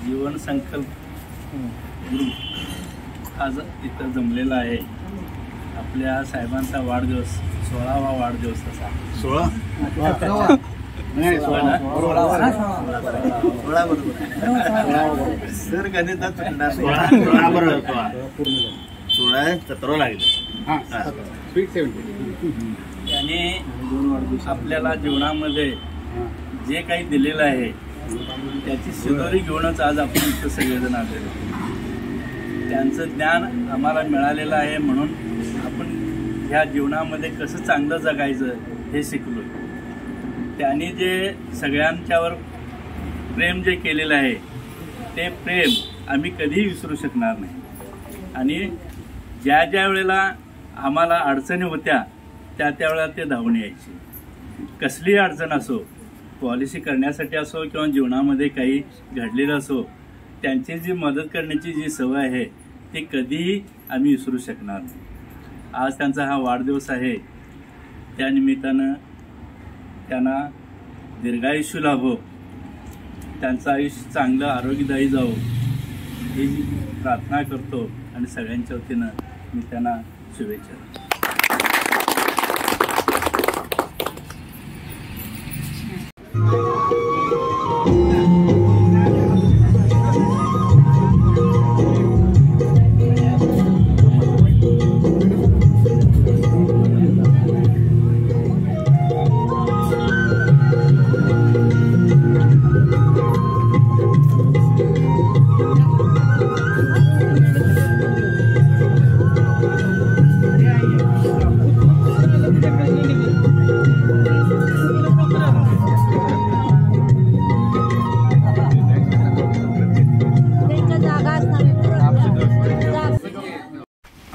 जीवन संकल्प ग्रुप आज इथं जमलेला आहे। आपल्या साहेबांचा वाढदिवस 16वा वाढदिवस असा 16 नाही 16 सर गणितात 16 बरोबर 16 17 लागले स्वीट 70 आणि आपल्याला जीवनामध्ये जे काही दिलेलं आहे त्याची शिदोरी घेऊनच आज आपण इथं सगळेजण आलेलो। त्यांचं ज्ञान आम्हाला मिळालेलं आहे म्हणून आपण ह्या जीवनामध्ये कसं चांगलं जगायचं हे शिकलो। त्यांनी जे सगळ्यांच्यावर प्रेम जे केलेलं आहे ते प्रेम आम्ही कधीही विसरू शकणार नाही। आणि ज्या ज्या वेळेला आम्हाला अडचणी होत्या त्या त्यावेळेला ते धावून यायचे। कसली अडचण असो, पॉलिसी करण्यासाठी असो किंवा जीवनामध्ये काही घडलेलं असो, त्यांची जी मदत करण्याची जी सवय आहे ती कधीही आम्ही विसरू शकणार नाही। आज त्यांचा हा वाढदिवस आहे, त्यानिमित्तानं त्यांना दीर्घायुष्य लाभो, त्यांचं आयुष्य चांगलं आरोग्यदायी जावो ही प्रार्थना करतो आणि सगळ्यांच्या वतीनं मी त्यांना शुभेच्छा देतो।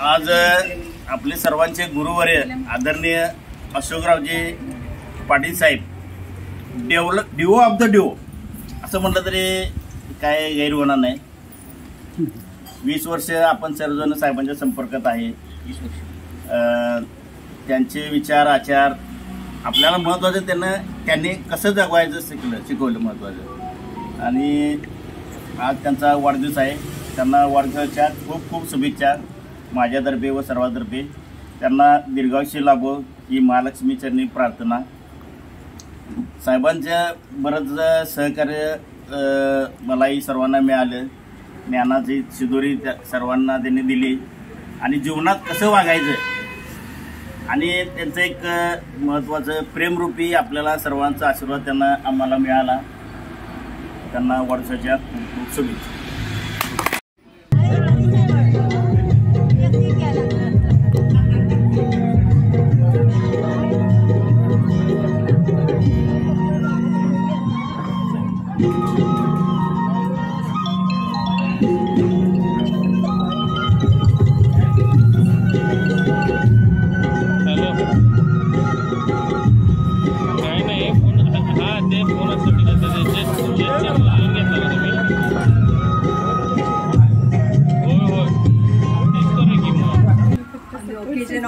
आज आपले सर्वांचे गुरुवर्य आदरणीय अशोकरावजी पाटील साहेब डिओ ऑफ द डिओ असं म्हटलं तरी काय गैर होणार नाही। 20 वर्ष आपण सर्वजण साहेबांच्या संपर्कात आहे। त्यांचे विचार आचार आपल्याला महत्त्वाचं, त्यांनी कसं जगवायचं शिकवलं महत्त्वाचं। आणि आज त्यांचा वाढदिवस आहे, त्यांना वाढदिवसाच्या खूप खूप शुभेच्छा माझ्यातर्फे व सर्वांतर्फे। त्यांना दीर्घायुष्य लाभो ही महालक्ष्मी चरणी प्रार्थना। साहेबांचं बरंच सहकार्य मलाही सर्वांना मिळालं, ज्ञानाची शिदोरी सर्वांना त्यांनी दिली आणि जीवनात कसं वागायचं आणि त्यांचं एक महत्त्वाचं प्रेमरूपी आपल्याला सर्वांचा आशीर्वाद आम्हाला मिळाला। त्यांना वाढदिवसाच्या खूप खूप शुभेच्छा।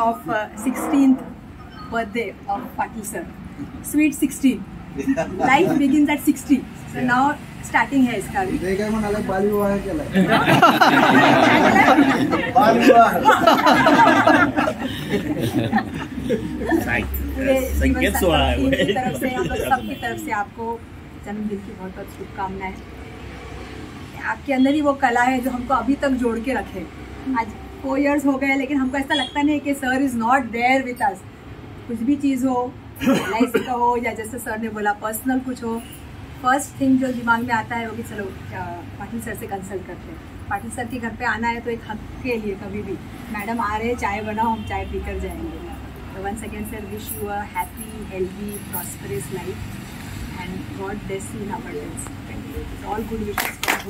Of 16th birthday of Patil sir, sweet 16. Life begins at 60. So now starting है इसका भी। ते काय म्हणाले बाल विवाह केलाय। बाल विवाह। संकेत सोहळा है। तरफ से हम सबकी तरफ से आपको जन्मदिन की बहुत बहुत शुभकामनाएं। आपके अंदर ही वो कला है जो हमको अभी तक जोड़ के रखे। आज 4 years हो गए लेकिन हमको ऐसा लगता नहीं कि sir is not there with us. कुछ भी चीज़ हो, लाइफ का हो या जैसे सर ने बोला पर्सनल कुछ हो, फर्स्ट थिंग जो दिमाग में आता है वो कि चलो पाटिल सर से कंसल्ट करते हैं। पाटिल सर के घर पे आना है तो एक हक के लिए कभी भी मैडम आ रहे चाय बनाओ, हम चाय पी कर जाएंगे। तो once again sir wish you a happy healthy prosperous life and God bless you in abundance. Thank you. All good wishes for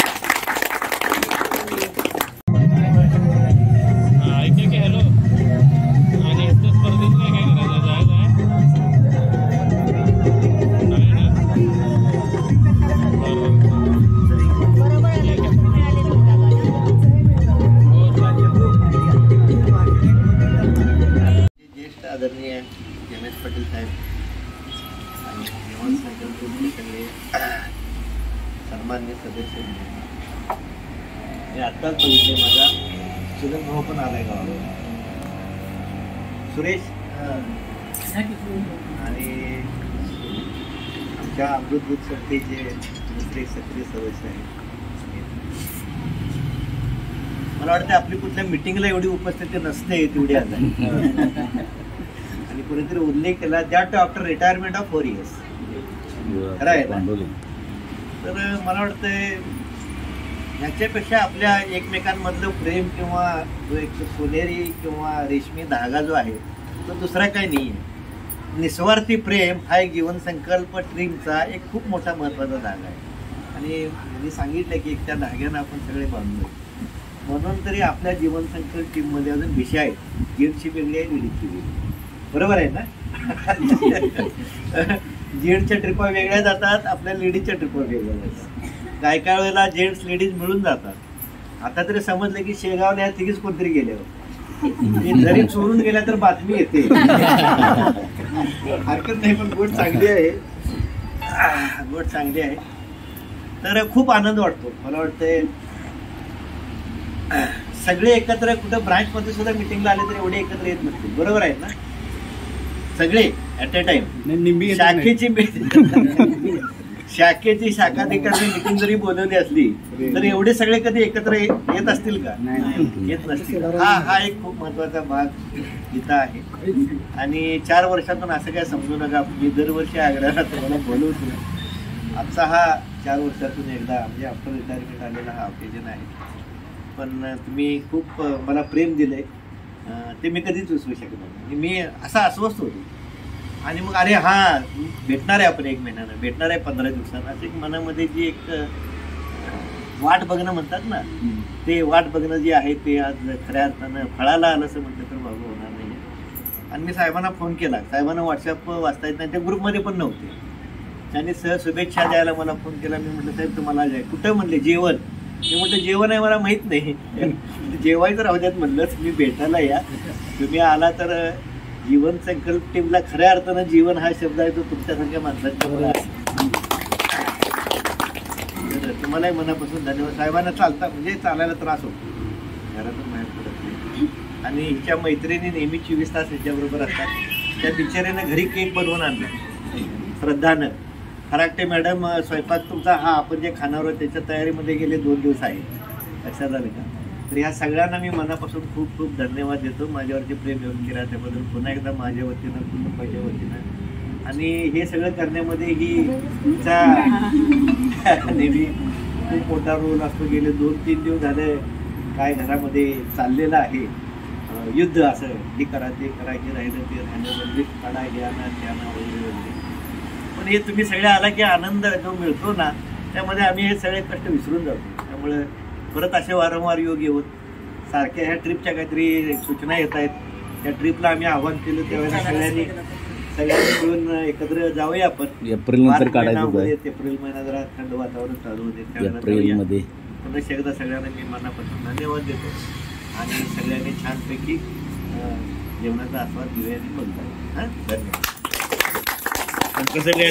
hello आणि स्पर्धेत काय करायचं ज्येष्ठ आदरणीय रमेश पाटील साहेब आणि सन्मान्य सदस्य मी आत्ताच बघितले, माझा चुलत भाऊ पण आलाय गावाला, सुरेश आणि आमच्या अमृत दूध संस्थेचे दुसरे सक्रिय सदस्य आहेत. मला वाटतं आपली कुठल्या मिटिंगला एवढी उपस्थिती नसते तेवढी आता. आणि कोणीतरी उल्लेख केला that after retirement of 4 years. खरं आहे ना? तर मला वाटतं ह्याच्यापेक्षा आपल्या एकमेकांमधलं प्रेम किंवा जो एक सोनेरी किंवा रेशमी धागा जो आहे तो दुसरा काही नाही आहे. निस्वार्थी प्रेम हा एक जीवनसंकल्प टीमचा एक खूप मोठा महत्त्वाचा धागा आहे. आणि मी सांगितलं की त्या धाग्यानं आपण सगळे बांधलो. म्हणून तरी आपल्या जीवनसंकल्प टीममध्ये अजून विषय आहेत. जीडची वेगळी आहे, लीडची वेगळी, बरोबर आहे ना? जेंट्सच्या ट्रिपा वेगळ्या जातात, आपल्या लेडीजच्या ट्रिपा वेगळ्या जातात. काय काय वेळेला जेंट्स लेडीज मिळून जातात. आता तरी समजलं की शेगावला ह्या तिघीच कोणतरी गेल्यावर जरी चोरून गेल्या तर बातमी येते. हरकत नाही, पण गोष्ट चांगली आहे, गोष्ट चांगली आहे. तर खूप आनंद वाटतो. मला वाटतंय सगळे एकत्र कुठं ब्रांच मध्ये सुद्धा मिटिंगला आले तर एवढे एकत्र येत नसतील, बरोबर आहेत ना? सगळे ऍट अ टाइम. शाखेची शाखाधिकारी मिटिंग जरी बोलवली असली तर एवढे सगळे कधी एकत्र येत असतील का? येत नसतील. हा एक खूप महत्वाचा भाग इथं आहे. आणि 4 वर्षातून असं काय समजू नका, मी दरवर्षी आग्रहाला तुम्हाला बोलवतो. आमचा हा 4 वर्षातून एकदा म्हणजे आफ्टर रिटायरमेंट आलेला हा ऑकेजन आहे. पण तुम्ही खूप मला प्रेम दिलंय ते मी कधीच विसरू शकत नाही. मी असा अस्वस्थ होतो आणि मग अरे हा भेटणार आहे आपण 1 महिन्यानं, भेटणार आहे 15 दिवसांना, असं एक मनामध्ये जी एक वाट बघणं म्हणतात ना, ते वाट बघणं जे आहे ते आज खऱ्या अर्थानं फळाला आलं असं म्हटलं तर बाबा होणार नाही. आणि मी साहेबांना फोन केला, साहेबांना व्हॉट्सअप वाचता येत नाही, त्या ग्रुपमध्ये पण नव्हते. त्यांनी शुभेच्छा द्यायला मला फोन केला. मी म्हटलं साहेब तुम्हाला जाय कुठं म्हणले जेवण. मी म्हटलं जेवण आहे मला माहीत नाही, जेवायचं राहू द्यात म्हणलंच, मी भेटायला या, तुम्ही आला तर जीवन संकल्प टीमला खऱ्या अर्थानं जीवन हा शब्द आहे तो तुमच्यासारख्या माणसांच्या मला तुम्हालाही मनापासून धन्यवाद. साहेबांना चालता म्हणजे चालायला त्रास होतो, घरातून बाहेर पडत नाही. आणि हिच्या मैत्रिणी नेहमी 24 तास हिच्याबरोबर असतात. त्या बिचाऱ्यानं घरी केक बनवून आणला श्रद्धानं. फराकटे मॅडम स्वयंपाक तुमचा हा आपण जे खाणार आहोत त्याच्या तयारीमध्ये गेले 2 दिवस आहे, लक्षात आलं का? तर ह्या सगळ्यांना मी मनापासून खूप खूप धन्यवाद देतो. माझ्यावरती प्रेम येऊन केला त्याबद्दल पुन्हा एकदा माझ्या वतीनं कुटुंबाच्या वतीनं. आणि हे सगळं करण्यामध्ये ही तिचा नेहमी खूप मोठा रोल असतो. गेले 2-3 दिवस झाले काय घरामध्ये चाललेलं आहे युद्ध, असं हे करा ते करा, हे राहिलं ते राहिलं, लिफ्ट काढा, हे आणा ते आणा वगैरे वगैरे. पण हे तुम्ही सगळे आला की आनंद जो मिळतो ना त्यामध्ये आम्ही हे सगळे कष्ट विसरून जातो. त्यामुळे परत असे वारंवार योग येऊन सारख्या ह्या ट्रिपच्या काहीतरी सूचना येत आहेत. त्या ट्रिपला आम्ही आव्हान केलं त्यावेळेला सगळ्यांनी मिळून एकत्र जाऊया आपण. एप्रिल महिना जरा थंड वातावरण चालू होते त्यावेळेला पुन्हा एकदा सगळ्यांना मी मनापासून धन्यवाद देतो. आणि सगळ्यांनी छानपैकी जेवणाचा आस्वाद घेऊया आणि बोलतो. हां, धन्यवाद. कसं काय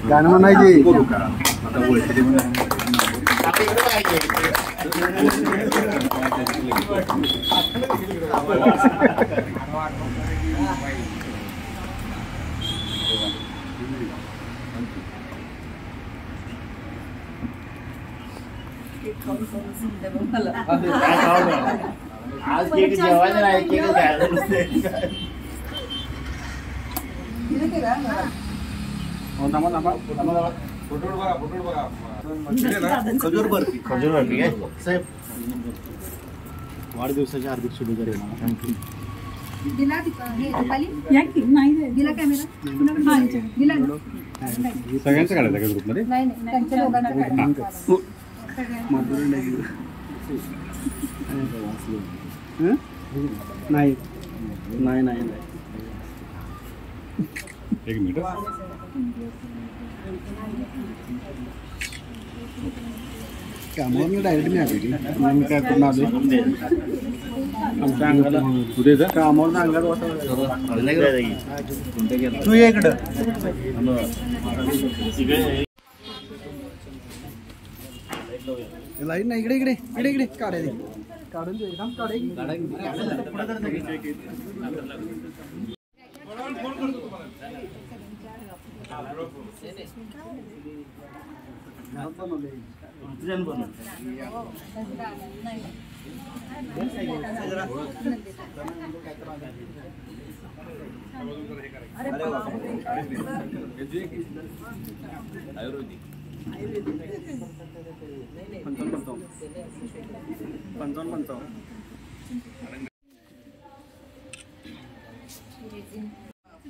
गाणं म्हणायची आज केक जेवायला नाही, केक खायला नसते. खजूर बर्फी काय साहेब, वाढदिवसाच्या हार्दिक शुभेच्छा. थँक्यू. दिला नाही दिला कॅमेरा दिला सगळ्यांचं काढायचं का ग्रुपमध्ये? नाही त्यांच्या दोघांना नाही नाही नाही एक मिनिट. कामावर डायरेक्ट नाही आली मी काय पूर्ण आलो आमच्या अंगाला उद्याचा कामावर अंगात तू इकडं लाईट नाही इकडे इकडे इकडे इकडे काढायला काढून दे एकदम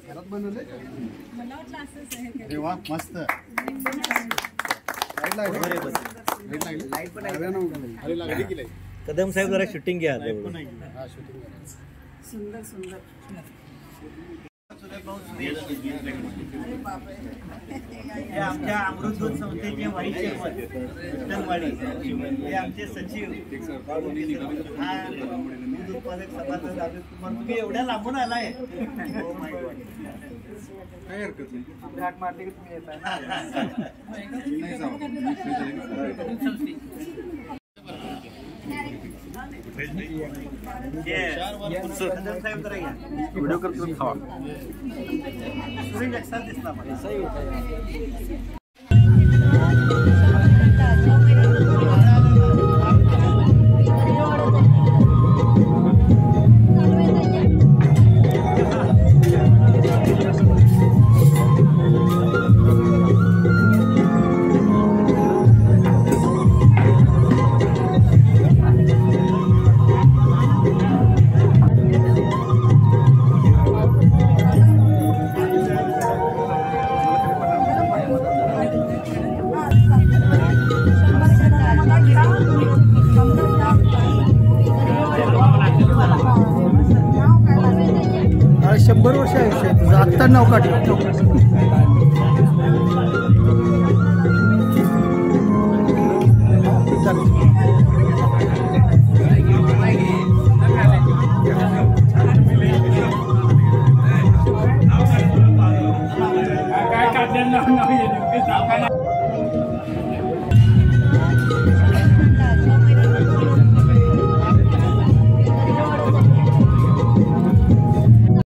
घरात बनवले वा मस्त. कदम साहेब जरा शूटिंग घ्या. सुंदर सुंदर हे आमच्या अमृत दूध संस्थेचे व्हाईस चेअरमन हे आमचे सचिव हा दूध उत्पादक सभासद अमित कुमार. तुम्ही एवढ्या लांबून आलाय. काय हरकत नाही. हाक मारले की तुम्ही येताय. व्हिडिओ करतो खावा. दिसला मला. शंभर वर्ष आयुष्य आहे तुझं. आत्ता नाव काढलं. काय काढलं नाव